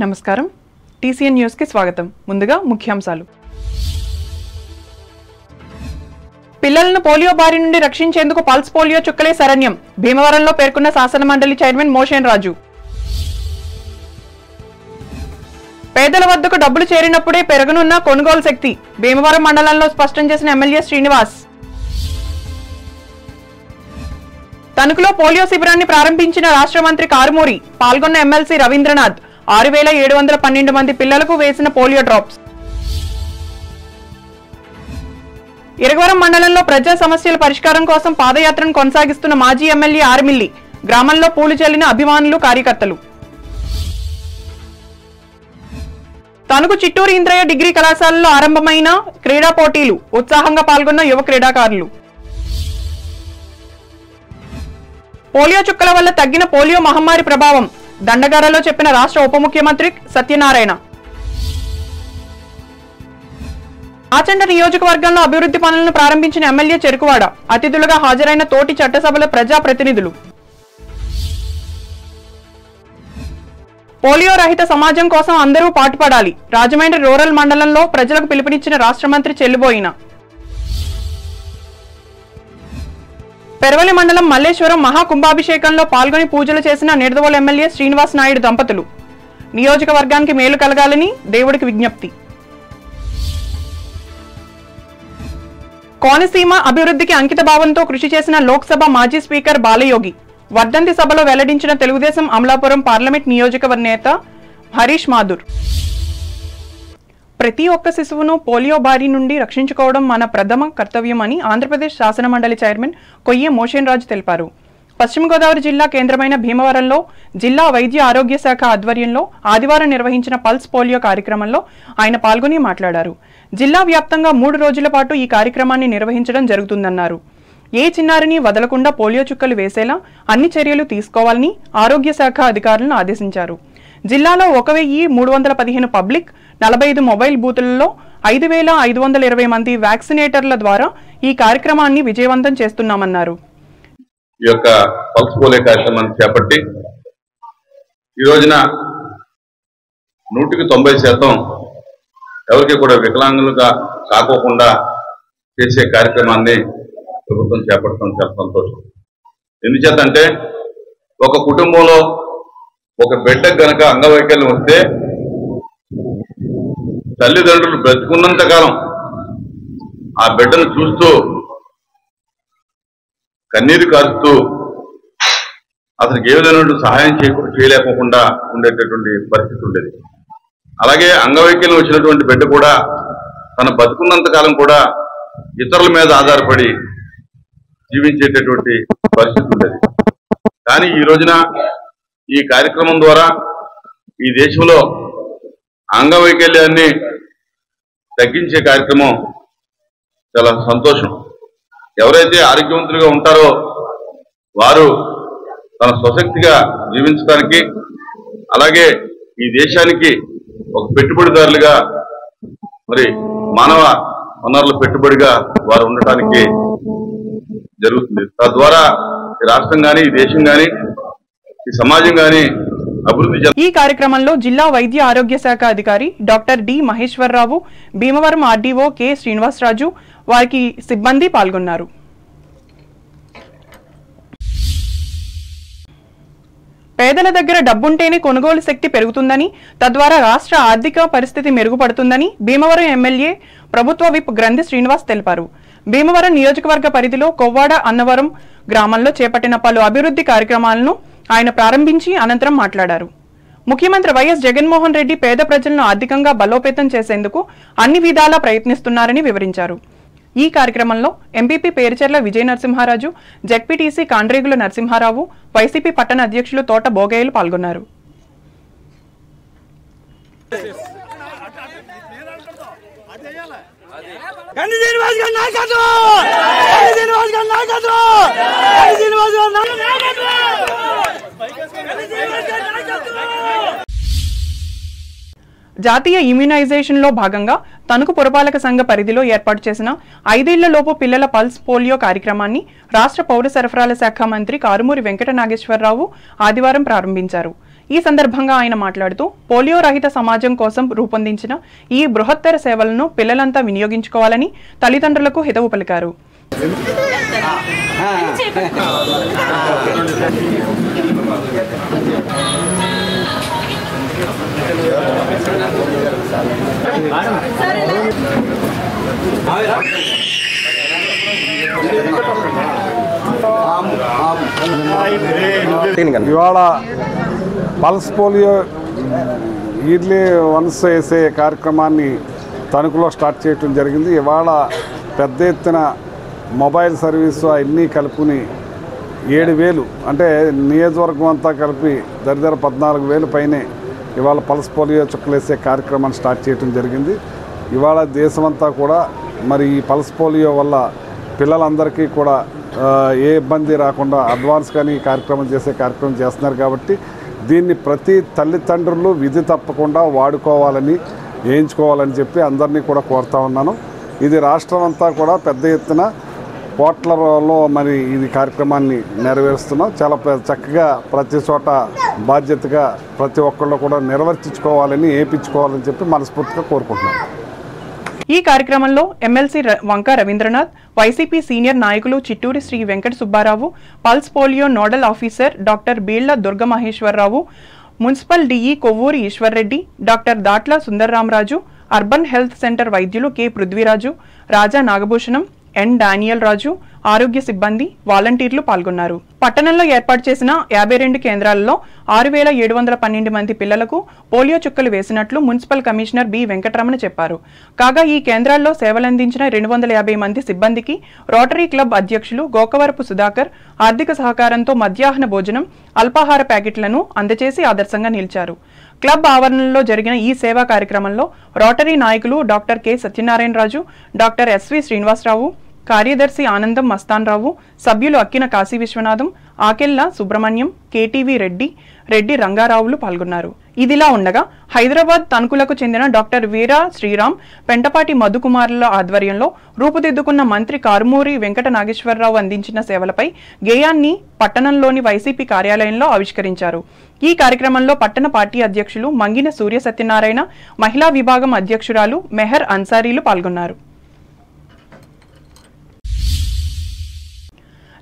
నమస్కారం TCN news కి స్వాగతం. ముందుగా ముఖ్యాంశాలు. పిల్లలను పోలియో బారి నుండి రక్షించేందుకు పల్స్ పోలియో చుక్కలే శరణ్యం భీమవరంలో పేర్కొన్న శాసన మండలి చైర్మన్ మోషన్ రాజు. పేదల వద్దకు డబ్బులు చేరినప్పుడే పెరగనున్న కొనుగోలు శక్తి భీమవరం మండలంలో స్పష్టం చేసిన ఎమ్మెల్యే శ్రీనివాస్. తణుకులో పోలియో శిబిరాన్ని ప్రారంభించిన రాష్ట్ర మంత్రి కారుమూరి. పాల్గొన్న ఎమ్మెల్సీ రవీంద్రనాథ్. 6712 మంది పిల్లలకు వేసిన పోలియో డ్రాప్స్. ఇరగవరం మండలంలో ప్రజా సమస్యల పరిష్కారం కోసం పాదయాత్రను కొనసాగిస్తున్న మాజీ ఎమ్మెల్యే ఆర్మిల్లి. గ్రామంలో పూలు చల్లిన అభిమానులు, కార్యకర్తలు. తణుకు చిట్టూరు ఇంద్రయ్య డిగ్రీ కళాశాలలో ఆరంభమైన క్రీడా పోటీలు. ఉత్సాహంగా పాల్గొన్న యువ క్రీడాకారులు. పోలియో చుక్కల వల్ల తగ్గిన పోలియో మహమ్మారి ప్రభావం దండగారలో చెప్పిన రాష్ట్ర ఉప ముఖ్యమంత్రి సత్యనారాయణ. ఆచండ నియోజకవర్గంలో అభివృద్ధి పనులను ప్రారంభించిన ఎమ్మెల్యే చెరుకువాడ. అతిథులుగా హాజరైన తోటి చట్టసభల ప్రజా ప్రతినిధులు. పోలియో రహిత సమాజం కోసం అందరూ పాటుపడాలి. రాజమండ్రి రూరల్ మండలంలో ప్రజలకు పిలుపునిచ్చిన రాష్ట్ర మంత్రి చెల్లుబోయిన. పెరవలి మండలం మల్లేశ్వరం మహాకుంభాభిషేకంలో పాల్గొని పూజలు చేసిన నిడదవోలు ఎమ్మెల్యే శ్రీనివాస్ నాయుడు దంపతులు. నియోజకవర్గానికి మేలు కలగాలని దేవుడికి విజ్ఞప్తి. కోనసీమ అభివృద్ధికి అంకిత భావంతో కృషి చేసిన లోక్సభ మాజీ స్పీకర్ బాలయోగి. వర్ధంతి సభలో వెల్లడించిన తెలుగుదేశం అమలాపురం పార్లమెంట్ నియోజకవర్గ నేత హరీష్ మాథుర్. ప్రతి ఒక్క శిశువును పోలియో బారి నుండి రక్షించుకోవడం మన ప్రథమ కర్తవ్యమని ఆంధ్రప్రదేశ్ శాసన మండలి చైర్మన్ కొయ్యే మోషన్ రాజు తెలిపారు. పశ్చిమ గోదావరి జిల్లా కేంద్రమైన భీమవరంలో జిల్లా వైద్య ఆరోగ్య శాఖ ఆధ్వర్యంలో ఆదివారం నిర్వహించిన పల్స్ పోలియో కార్యక్రమంలో ఆయన పాల్గొని మాట్లాడారు. జిల్లా వ్యాప్తంగా 3 రోజుల పాటు ఈ కార్యక్రమాన్ని నిర్వహించడం జరుగుతుందన్నారు. ఏ చిన్నారిని వదలకుండా పోలియో చుక్కలు వేసేలా అన్ని చర్యలు తీసుకోవాలని ఆరోగ్య శాఖ అధికారులను ఆదేశించారు. జిల్లాలో 1315 పబ్లిక్, 45 మొబైల్ బూతులలో 5520 మంది వ్యాక్సినేటర్ల ద్వారా ఈ కార్యక్రమాన్ని విజయవంతం చేస్తున్నామన్నారు. ఈ యొక్క పల్స్ పోలియో కార్యక్రమాన్ని చేపట్టి ఈ రోజున 190% ఎవరికి కూడా వికలాంగులుగా కాకోకుండా చేసే కార్యక్రమాన్ని ప్రభుత్వం చేపట్టడం చాలా సంతోషం. ఎందుచేతంటే ఒక కుటుంబంలో ఒక బిడ్డకు గనక అంగవైకల్యం వస్తే తల్లిదండ్రులు బ్రతికున్నంత కాలం ఆ బిడ్డను చూస్తూ కన్నీరు కారుస్తూ అతనికి ఏ విధమైన సహాయం చేయలేకోకుండా ఉండేటటువంటి పరిస్థితి ఉండేది. అలాగే అంగవైకల్యం వచ్చినటువంటి బిడ్డ కూడా తన బతుకున్నంత కాలం కూడా ఇతరుల మీద ఆధారపడి జీవించేటటువంటి పరిస్థితి ఉండేది. కానీ ఈ రోజున ఈ కార్యక్రమం ద్వారా ఈ దేశంలో అంగవైకల్యాన్ని తగ్గించే కార్యక్రమం చాలా సంతోషం. ఎవరైతే ఆరోగ్యవంతులుగా ఉంటారో వారు తన స్వశక్తిగా జీవించడానికి, అలాగే ఈ దేశానికి ఒక పెట్టుబడిదారులుగా, మరి మానవ వనరుల పెట్టుబడిగా వారు ఉండటానికి జరుగుతుంది. తద్వారా ఈ రాష్ట్రం కానీ, ఈ దేశం కానీ, ఈ సమాజం కానీ అభివృద్ధి. ఈ కార్యక్రమంలో జిల్లా వైద్య ఆరోగ్య శాఖ అధికారి doctor D Maheswararao, Bhimavaram RDO K Srinivasaraju, వారికి సిబ్బంది పాల్గొన్నారు. పేదల దగ్గర డబ్బుంటేనే కొనుగోలు శక్తి పెరుగుతుందని, తద్వారా రాష్ట్ర ఆర్థిక పరిస్థితి మెరుగుపడుతుందని భీమవరం ఎమ్మెల్యే ప్రభుత్వ విప్ గ్రంథి శ్రీనివాస్ తెలిపారు. భీమవరం నియోజకవర్గ పరిధిలో కొవ్వాడ అన్నవరం గ్రామంలో చేపట్టిన పలు అభివృద్ధి కార్యక్రమాలను ఆయన ప్రారంభించి అనంతరం మాట్లాడారు. ముఖ్యమంత్రి వైఎస్ జగన్మోహన్ రెడ్డి పేద ప్రజలను ఆర్థికంగా బలోపేతం చేసేందుకు అన్ని విధాలా ప్రయత్నిస్తున్నారని వివరించారు. ఈ కార్యక్రమంలో ఎంపీపీ పేరుచెర్ల విజయ నరసింహారాజు, జెడ్పీటీసీ కాండ్రేగుల నరసింహారావు, వైసీపీ పట్టణ అధ్యక్షులు తోట భోగయ్యలు పాల్గొన్నారు. జాతీయ ఇమ్యునైజేషన్ లో భాగంగా తణుకు పురపాలక సంఘ పరిధిలో ఏర్పాటు చేసిన 5 ఏళ్లలోపు పిల్లల పల్స్ పోలియో కార్యక్రమాన్ని రాష్ట్ర పౌర సరఫరాల శాఖ మంత్రి కారుమూరి వెంకట నాగేశ్వరరావు ఆదివారం ప్రారంభించారు. ఈ సందర్భంగా ఆయన మాట్లాడుతూ పోలియో రహిత సమాజం కోసం రూపొందించిన ఈ బృహత్తర సేవలను పిల్లలంతా వినియోగించుకోవాలని తల్లిదండ్రులకు హితవు పలికారు. ఇవాళ పల్స్ పోలియో ఇయర్లీ వన్స్ వేసే కార్యక్రమాన్ని తణుకులో స్టార్ట్ చేయడం జరిగింది. ఇవాళ పెద్ద ఎత్తున మొబైల్ సర్వీసు అన్నీ కలుపుకుని 7,000 అంటే నియోజకవర్గం అంతా కలిపి దరిదర 14,000 పైనే ఇవాళ పల్స్ పోలియో చుక్కలు వేసే కార్యక్రమాన్ని స్టార్ట్ చేయడం జరిగింది. ఇవాళ దేశమంతా కూడా మరి ఈ పల్స్ పోలియో వల్ల పిల్లలందరికీ కూడా ఏ ఇబ్బంది రాకుండా అడ్వాన్స్ కానీ ఈ కార్యక్రమం చేస్తున్నారు కాబట్టి దీన్ని ప్రతి తల్లిదండ్రులు విధి తప్పకుండా వాడుకోవాలని వేయించుకోవాలని చెప్పి అందరినీ కూడా కోరుతా ఉన్నాను. ఇది రాష్ట్రం అంతా కూడా పెద్ద ఎత్తున పోట్లలో మరి ఇది కార్యక్రమాన్ని నెరవేరుస్తున్నాం. చాలా చక్కగా ప్రతి చోట బాధ్యతగా ప్రతి ఒక్కళ్ళు కూడా నిర్వర్తించుకోవాలని వేయించుకోవాలని చెప్పి మనస్ఫూర్తిగా కోరుకుంటున్నాను. ఈ కార్యక్రమంలో ఎమ్మెల్సీ వంక రవీంద్రనాథ్, వైసీపీ సీనియర్ నాయకులు Chitturi Sri Venkata Subbarao, pulse polio nodal officer doctor Billa Durga Maheswara Rao, municipal DE Kovvuri Eswar Reddy, doctor Datla Sundar Rama Raju, urban health centre వైద్యులు K Prithvi Raju, Raja Nagabhushanam, N Daniel Raju, ఆరోగ్య సిబ్బంది, వాలంటీర్లు పాల్గొన్నారు. పట్టణంలో ఏర్పాటు చేసిన 52 కేంద్రాలలో 6,712 మంది పిల్లలకు పోలియో చుక్కలు వేసినట్లు మున్సిపల్ కమిషనర్ బి వెంకటరమణ చెప్పారు. కాగా ఈ కేంద్రాల్లో సేవలందించిన 250 మంది సిబ్బందికి రోటరీ క్లబ్ అధ్యక్షులు గోకవరపు సుధాకర్ ఆర్థిక సహకారంతో మధ్యాహ్న భోజనం, అల్పాహార ప్యాకెట్లను అందజేసి ఆదర్శంగా నిలిచారు. క్లబ్ ఆవరణలో జరిగిన ఈ సేవా కార్యక్రమంలో రోటరీ నాయకులు doctor K Satyanarayanaraju, doctor SV Srinivasarao, కార్యదర్శి ఆనందం మస్తాన్రావు, సభ్యులు అక్కిన కాశీ విశ్వనాథం, ఆకెళ్ల సుబ్రహ్మణ్యం, కేటీవీ రెడ్డి రంగారావులు పాల్గొన్నారు. ఇదిలా ఉండగా హైదరాబాద్ తణుకులకు చెందిన డాక్టర్ వీరా శ్రీరామ్, పెంటపాటి మధుకుమార్ల ఆధ్వర్యంలో రూపుదిద్దుకున్న మంత్రి కారుమూరి వెంకట నాగేశ్వరరావు అందించిన సేవలపై గేయాన్ని పట్టణంలోని వైసీపీ కార్యాలయంలో ఆవిష్కరించారు. ఈ కార్యక్రమంలో పట్టణ పార్టీ అధ్యక్షులు మంగిన సూర్య సత్యనారాయణ, మహిళా విభాగం అధ్యక్షురాలు మెహర్ అన్సారీలు పాల్గొన్నారు.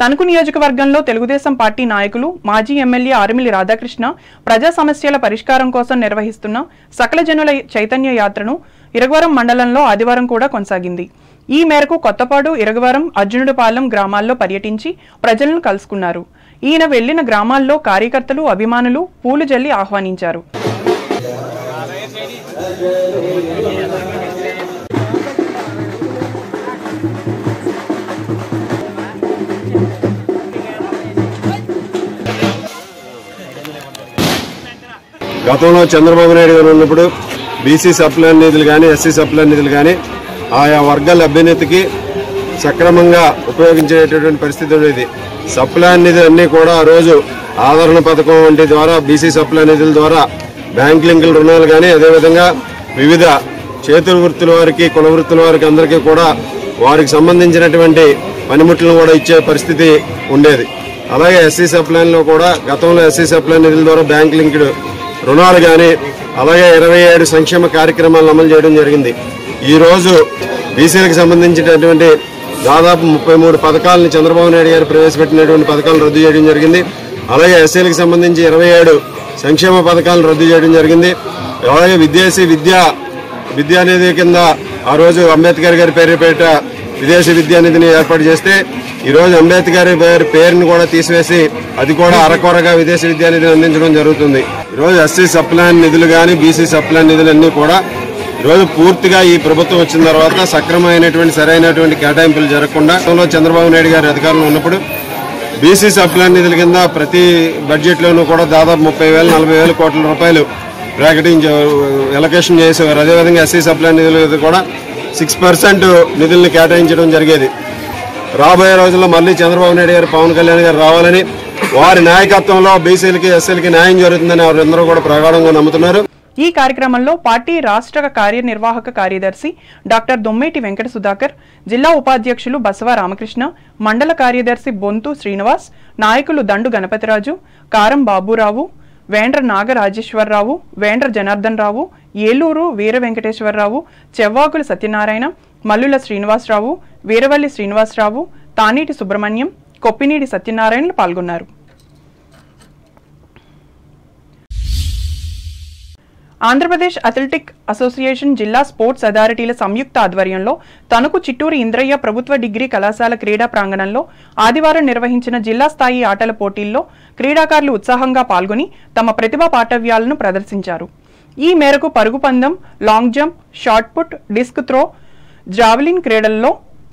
తణుకు నియోజకవర్గంలో తెలుగుదేశం పార్టీ నాయకులు మాజీ ఎమ్మెల్యే ఆరుమిల్లి రాధాకృష్ణ ప్రజా సమస్యల పరిష్కారం కోసం నిర్వహిస్తున్న సకల జనుల చైతన్య యాత్రను ఇరగవరం మండలంలో ఆదివారం కూడా కొనసాగింది. ఈ మేరకు కొత్తపాడు, ఇరగవరం, అర్జునుడిపాలెం గ్రామాల్లో పర్యటించి ప్రజలను కలుసుకున్నారు. ఈయన వెళ్లిన గ్రామాల్లో కార్యకర్తలు, అభిమానులు పూలు జల్లి ఆహ్వానించారు. గతంలో చంద్రబాబు నాయుడు గారు ఉన్నప్పుడు బీసీ సప్లాన్ నిధులు కానీ, ఎస్సీ సప్లాన్ నిధులు కానీ ఆయా వర్గాల అభ్యున్నతికి సక్రమంగా ఉపయోగించేటటువంటి పరిస్థితి ఉండేది. సప్లాన్ నిధులన్నీ కూడా ఆ రోజు ఆదరణ పథకం వంటి ద్వారా బీసీ సప్లాన్ నిధుల ద్వారా బ్యాంక్ లింకుల రుణాలు కానీ, అదేవిధంగా వివిధ చేతుల వృత్తుల వారికి, కుల వృత్తుల వారికి అందరికీ కూడా వారికి సంబంధించినటువంటి పనిముట్లను కూడా ఇచ్చే పరిస్థితి ఉండేది. అలాగే ఎస్సీ సప్లాన్లో కూడా గతంలో ఎస్సీ సప్లాన్ నిధుల ద్వారా బ్యాంక్ లింక్డ్ రుణాలు కానీ, అలాగే 27 సంక్షేమ కార్యక్రమాలను అమలు చేయడం జరిగింది. ఈరోజు బీసీలకు సంబంధించినటువంటి దాదాపు 33 పథకాలను చంద్రబాబు నాయుడు గారు ప్రవేశపెట్టినటువంటి పథకాలను రద్దు చేయడం జరిగింది. అలాగే ఎస్సీలకు సంబంధించి 27 సంక్షేమ పథకాలను రద్దు చేయడం జరిగింది. అలాగే విదేశీ విద్యానిధి కింద ఆ రోజు అంబేద్కర్ గారి పేరుపేట విదేశీ విద్యానిధిని ఏర్పాటు చేస్తే ఈరోజు అంబేద్కర్ గారి పేరును కూడా తీసివేసి అది కూడా అరకొరగా విదేశీ విద్యానిధిని అందించడం జరుగుతుంది. ఈరోజు ఎస్సీ సప్లాన్ నిధులు కానీ, బీసీ సప్లాన్ నిధులన్నీ కూడా ఈరోజు పూర్తిగా ఈ ప్రభుత్వం వచ్చిన తర్వాత సక్రమైనటువంటి సరైనటువంటి కేటాయింపులు జరగకుండా చంద్రబాబు నాయుడు గారి అధికారంలో ఉన్నప్పుడు బీసీ సప్లాన్ నిధుల కింద ప్రతి బడ్జెట్లోనూ కూడా దాదాపు 30,000-40,000 కోట్ల రూపాయలు ఎలకేషన్ చేసేవారు. అదేవిధంగా ఎస్సీ సప్లాన్ నిధులు కూడా 6% నిధులను కేటాయించడం జరిగేది. రాబోయే రోజుల్లో మళ్ళీ చంద్రబాబు నాయుడు గారు, పవన్ కళ్యాణ్ గారు రావాలని, వారి నాయకత్వంలో బీసీలకి, ఎస్సీలకి న్యాయం జరుగుతుందని వారందరూ కూడా ప్రగాఢంగా నమ్ముతున్నారు. ఈ కార్యక్రమంలో పార్టీ రాష్ట్ర కార్యనిర్వాహక కార్యదర్శి డాక్టర్ దొమ్మేటి వెంకట సుధాకర్, జిల్లా ఉపాధ్యక్షులు బసవ రామకృష్ణ, మండల కార్యదర్శి బొంతు శ్రీనివాస్, నాయకులు దండు గణపతిరాజు, కారం బాబురావు, వేండ్ర నాగరాజేశ్వరరావు, వేండ్ర జనార్దన్ రావు, ఏలూరు వీర వెంకటేశ్వరరావు, చెవ్వాకుల సత్యనారాయణ, మల్లుల శ్రీనివాసరావు, వీరవల్లి శ్రీనివాసరావు, తానీటి సుబ్రహ్మణ్యం, కొప్పినీడి సత్యనారాయణలు పాల్గొన్నారు. ఆంధ్రప్రదేశ్ అథ్లెటిక్ అసోసియేషన్ జిల్లా స్పోర్ట్స్ అథారిటీల సంయుక్త ఆధ్వర్యంలో తణుకు చిట్టూరు ఇంద్రయ్య ప్రభుత్వ డిగ్రీ కళాశాల క్రీడా ప్రాంగణంలో ఆదివారం నిర్వహించిన జిల్లా స్థాయి ఆటల పోటీల్లో క్రీడాకారులు ఉత్సాహంగా పాల్గొని తమ ప్రతిభా పాటవ్యాలను ప్రదర్శించారు. ఈ మేరకు పరుగు పందెం, long jump, shot put, disc throw, javelin క్రీడల్లో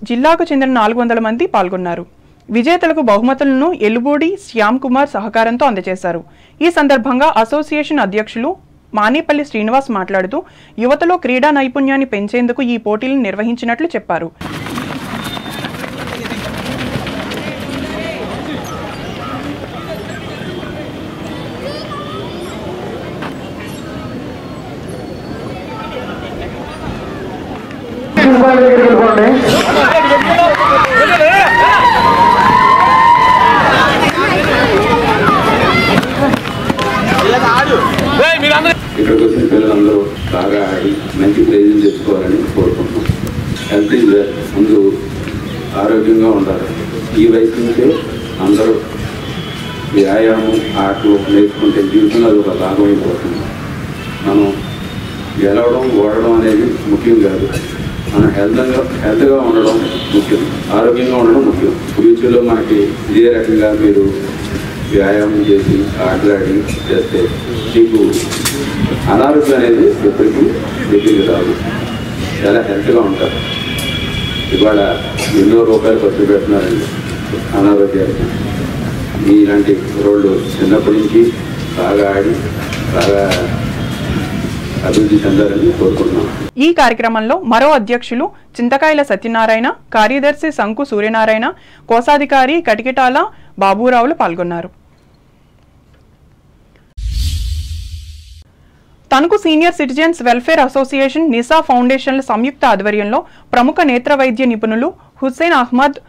జిల్లాకు చెందిన 400 మంది పాల్గొన్నారు. విజేతలకు బహుమతులను ఎల్లుబూడి శ్యామ్ కుమార్ సహకారంతో అందజేశారు. ఈ సందర్భంగా అసోసియేషన్ అధ్యక్షులు మానేపల్లి శ్రీనివాస్ మాట్లాడుతూ యువతలో క్రీడా నైపుణ్యాన్ని పెంచేందుకు ఈ పోటీలను నిర్వహించినట్లు చెప్పారు. ఇక్కడికి వచ్చిన పిల్లలందరూ బాగా ఆడి మంచి ప్రైజులు తెచ్చుకోవాలని కోరుకుంటున్నాం. హెల్త్ ఈజ్ వెల్త్, ముందు ఆరోగ్యంగా ఉండాలి. ఈ వయసు నుంచే అందరూ వ్యాయామం, ఆటలు నేర్చుకుంటే జీవితంలో అది ఒక భాగం అయిపోతుంది. మనం గెలవడం, ఓడడం అనేది ముఖ్యం కాదు. మనం హెల్త్గా ఉండడం ముఖ్యం, ఆరోగ్యంగా ఉండడం ముఖ్యం. ఫ్యూచర్లో మనకి ఇదే రకంగా మీరు వ్యాయామం చేసి ఆటలాడి చేస్తే మీకు అనారోగ్యం అనేది ఎప్పటికీ దగ్గరికి రాదు. చాలా హెల్త్గా ఉంటారు. ఇవాళ ఎన్నో రూపాయలు ఖర్చు పెడుతున్నారండి అనారోగ్యానికి. ఇలాంటి రోడ్లు చిన్నప్పటి నుంచి బాగా ఆడి బాగా అభివృద్ధి చెందాలని కోరుకుంటున్నాం. ఈ కార్యక్రమంలో మరో అధ్యక్షులు చింతకాయల సత్యనారాయణ, కార్యదర్శి శంకు సూర్యనారాయణ, కోశాధికారి కటికిటాల బాబురావులు పాల్గొన్నారు. Tanuku senior citizens welfare association Nisa ఫౌండేషన్ల సంయుక్త ఆధ్వర్యంలో ప్రముఖ నేత్ర వైద్య నిపుణులు హుస్సేన్ అహ్మద్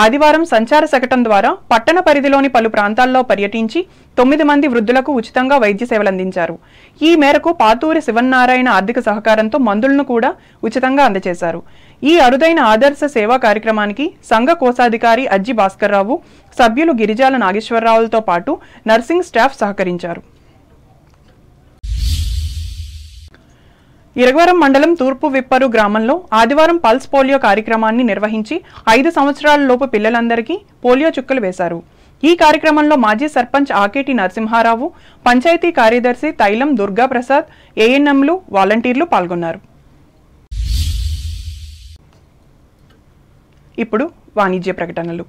ఆదివారం సంచార శకటం ద్వారా పట్టణ పరిధిలోని పలు ప్రాంతాల్లో పర్యటించి 9 మంది వృద్ధులకు ఉచితంగా వైద్య సేవలందించారు. ఈ మేరకు పాతూరి శివనారాయణ ఆర్థిక సహకారంతో మందులను కూడా ఉచితంగా అందజేశారు. ఈ అరుదైన ఆదర్శ సేవా కార్యక్రమానికి సంఘ కోశాధికారి అజ్జి భాస్కర్రావు, సభ్యులు గిరిజాల నాగేశ్వరరావులతో పాటు నర్సింగ్ స్టాఫ్ సహకరించారు. ఇరగవరం మండలం తూర్పు విప్పరు గ్రామంలో ఆదివారం పల్స్ పోలియో కార్యక్రమాన్ని నిర్వహించి 5 సంవత్సరాల లోపు పిల్లలందరికీ పోలియో చుక్కలు వేశారు. ఈ కార్యక్రమంలో మాజీ సర్పంచ్ ఆకేటి నరసింహారావు, పంచాయతీ కార్యదర్శి తైలం దుర్గాప్రసాద్, ఏఎన్ఎంలు, వాలంటీర్లు పాల్గొన్నారు. ఇప్పుడు వాణిజ్య ప్రకటనలు.